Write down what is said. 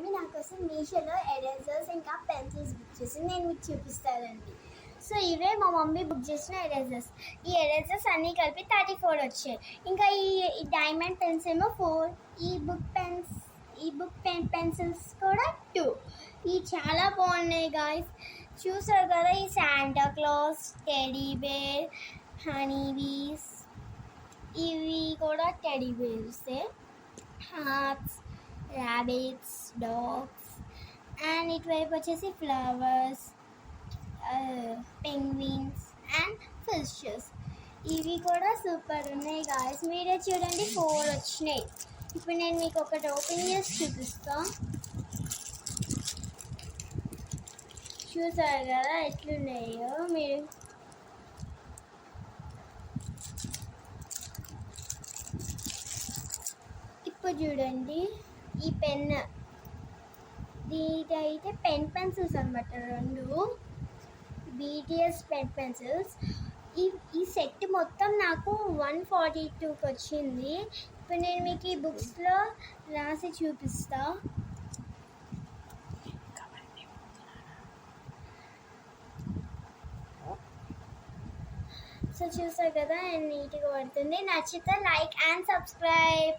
Mummy నా కోసం మీషోలో ఎరేజర్స్ ఇంకా పెన్సిల్స్ బుక్ చేసి నేను మీకు చూపిస్తానండి. సో ఇవే మా మమ్మీ బుక్ చేసిన ఎరేజర్స్. ఈ ఎరేజర్స్ అన్నీ కలిపి 34 వచ్చాయి. ఇంకా ఈ డైమండ్ పెన్స్ ఏమో 4, ఈ బుక్ పెన్సిల్స్ కూడా 2. ఇవి చాలా బాగున్నాయి గాయస్. చూసారు కదా, ఈ Santa Claus, teddy bear, honey bees, ఇవి కూడా టెడీ బేర్సే. హార్ట్స్, rabbits, dogs, and ఇటువైపు వచ్చేసి ఫ్లవర్స్, పెంగ్విన్స్ అండ్ ఫిషెస్. ఇవి కూడా సూపర్ ఉన్నాయి గాయస్. మీరే చూడండి, 4 వచ్చినాయి. ఇప్పుడు నేను మీకు ఒకటి ఓపెన్ చేసి చూపిస్తా. చూసారు కదా ఎట్లున్నాయో మీరు. ఇప్పుడు చూడండి, ఈ పెన్, దీటైతే పెన్సిల్స్ అనమాట, 2 బీటీఎస్ పెన్సిల్స్. ఈ సెట్ మొత్తం నాకు 142కి వచ్చింది. ఇప్పుడు నేను మీకు ఈ బుక్స్లో రాసి చూపిస్తా. సో చూసారు కదా, నీట్గా పడుతుంది. నచ్చితే లైక్ అండ్ సబ్స్క్రైబ్.